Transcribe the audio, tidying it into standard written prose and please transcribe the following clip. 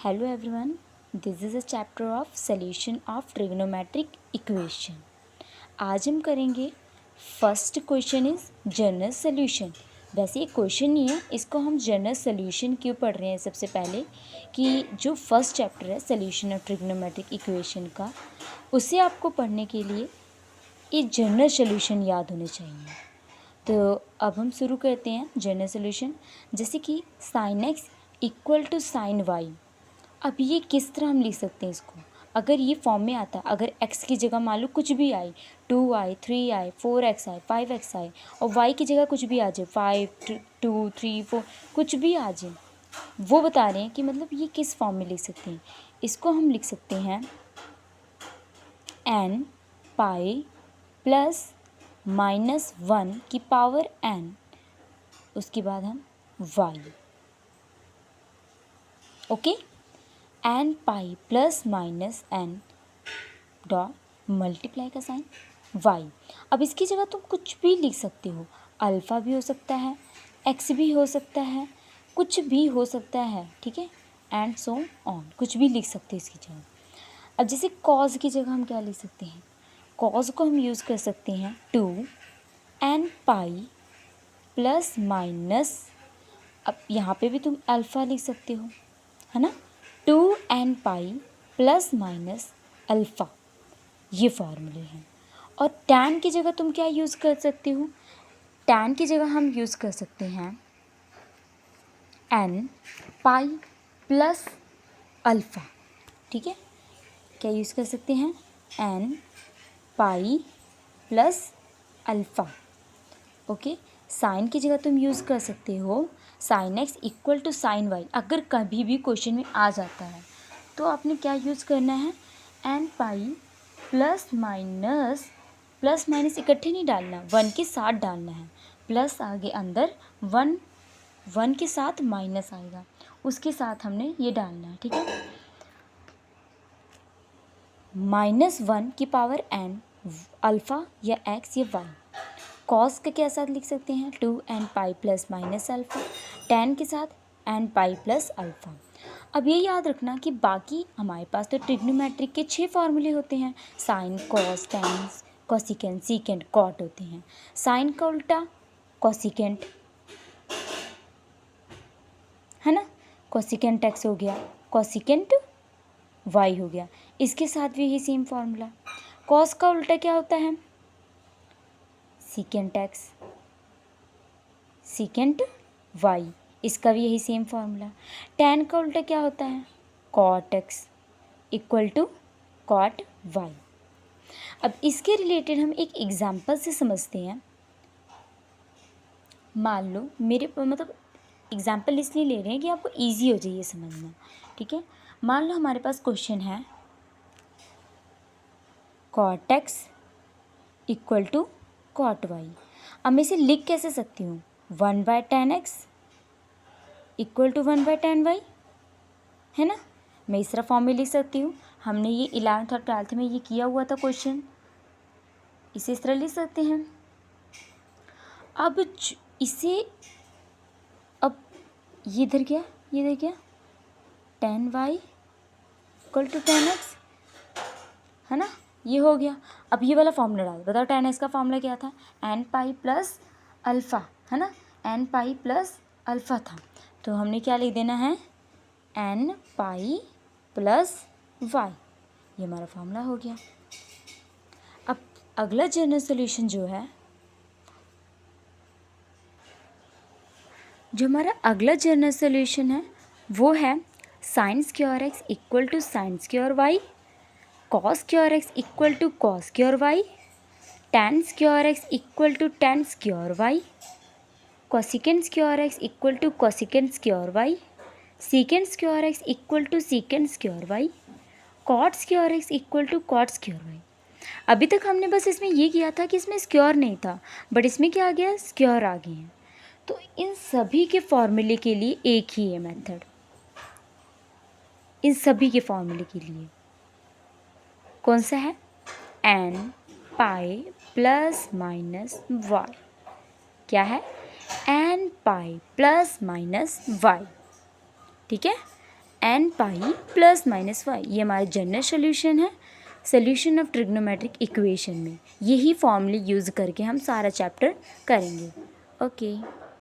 Hello everyone, this is a chapter of solution of trigonometric equation. आज हम करेंगे first question is general solution. वैसे ये question नहीं है, इसको हम जनरल सोल्यूशन क्यों पढ़ रहे हैं सबसे पहले कि जो फर्स्ट चैप्टर है सॉल्यूशन ऑफ ट्रिग्नोमेट्रिक इक्वेशन का, उसे आपको पढ़ने के लिए ये जनरल सोल्यूशन याद होने चाहिए। तो अब हम शुरू करते हैं जनरल सोल्यूशन। जैसे कि sine x equal to sine y. अब ये किस तरह हम लिख सकते हैं इसको, अगर ये फॉर्म में आता, अगर x की जगह मान लो कुछ भी आई, 2i 3i 4x आई 5x आई, और y की जगह कुछ भी आ जाए 5 2 3 4 कुछ भी आ जाए, वो बता रहे हैं कि मतलब ये किस फॉर्म में लिख सकते हैं। इसको हम लिख सकते हैं n पाई प्लस माइनस 1 की पावर n, उसके बाद हम y, okay, n pi plus minus n dot multiply का साइन वाई। अब इसकी जगह तुम कुछ भी लिख सकते हो, अल्फ़ा भी हो सकता है, एक्स भी हो सकता है, कुछ भी हो सकता है, ठीक है, एंड सो ऑन, कुछ भी लिख सकते हो इसकी जगह। अब जैसे कॉज की जगह हम क्या लिख सकते हैं, कॉज को हम यूज़ कर सकते हैं 2 एन पाई प्लस माइनस, अब यहाँ पे भी तुम अल्फ़ा लिख सकते हो, है ना, 2n पाई प्लस माइनस अल्फ़ा, ये फार्मूले हैं। और tan की जगह तुम क्या यूज़ कर सकते हो, tan की जगह हम यूज़ कर सकते हैं n पाई प्लस अल्फ़ा, ठीक है, क्या यूज़ कर सकते हैं n pi plus alpha, okay. Sine की जगह तुम यूज़ कर सकते हो sine x equal to sine y. अगर कभी भी क्वेश्चन में आ जाता है तो आपने क्या यूज़ करना है, एन पाई प्लस माइनस इकट्ठे नहीं डालना, 1 के साथ डालना है, प्लस आगे अंदर 1 के साथ माइनस आएगा, उसके साथ हमने ये डालना है, ठीक है, -1 की पावर n अल्फ़ा या x या y। कॉस के क्या साथ लिख सकते हैं 2n पाई प्लस माइनस अल्फ़ा, tan के साथ n पाई प्लस अल्फ़ा। अब ये याद रखना कि बाकी हमारे पास तो ट्रिग्नोमेट्रिक के 6 फार्मूले होते हैं, sine cos tan cosecant secant cot होते हैं। साइन का उल्टा कोसिकेंट, है ना, कोसिकेंट x हो गया, कोसिकेंट y हो गया, इसके साथ भी यही सेम फार्मूला। कॉस का उल्टा क्या होता है, सीकेंट x सीकेंट y, इसका भी यही सेम फार्मूला। tan का उल्टा क्या होता है, cot x equal to cot y। अब इसके रिलेटेड हम एक एग्जाम्पल से समझते हैं। मान लो मेरे मतलब एग्जाम्पल इसलिए ले रहे हैं कि आपको इजी हो जाए ये समझना, ठीक है। मान लो हमारे पास क्वेश्चन है cot x equal to cot y। अब मैं इसे लिख कैसे सकती हूँ, 1/tan x equal to 1/tan y, है ना, मैं इस तरह फॉर्म में लिख सकती हूँ। हमने ये 11th और 12th में ये किया हुआ था क्वेश्चन, इसे इस तरह लिख सकते हैं। अब इसे अब ये इधर क्या tan y equal to tan x, है ना, ये हो गया। अब ये वाला फॉर्मूला डाल, बताओ tan x का फॉर्मूला क्या था, n पाई प्लस अल्फ़ा, है ना, n पाई प्लस अल्फ़ा था, तो हमने क्या लिख देना है n पाई प्लस y, ये हमारा फॉर्मूला हो गया। अब अगला जनरल सोल्यूशन जो है, जो हमारा अगला जनरल सोल्यूशन है वो है sine square x equal to sine square y, cos square x equal to cos square y, tan square x equal to tan square y, cosecant square x equal to cosecant square y, secant square x equal to secant square y, cot square x equal to cot square y. अभी तक हमने बस इसमें ये किया था कि इसमें स्क्वायर नहीं था, बट इसमें क्या आ गया, स्क्वायर आ गए हैं। तो इन सभी के फॉर्मूले के लिए एक ही है मेथड, इन सभी के फॉर्मूले के लिए कौन सा है, n pi plus minus y, क्या है n pi plus minus y, ठीक है, n pi plus minus y, ये हमारा जनरल सोल्यूशन है सोल्यूशन ऑफ ट्रिग्नोमेट्रिक इक्वेशन में। यही फॉर्मूले यूज़ करके हम सारा चैप्टर करेंगे। ओके।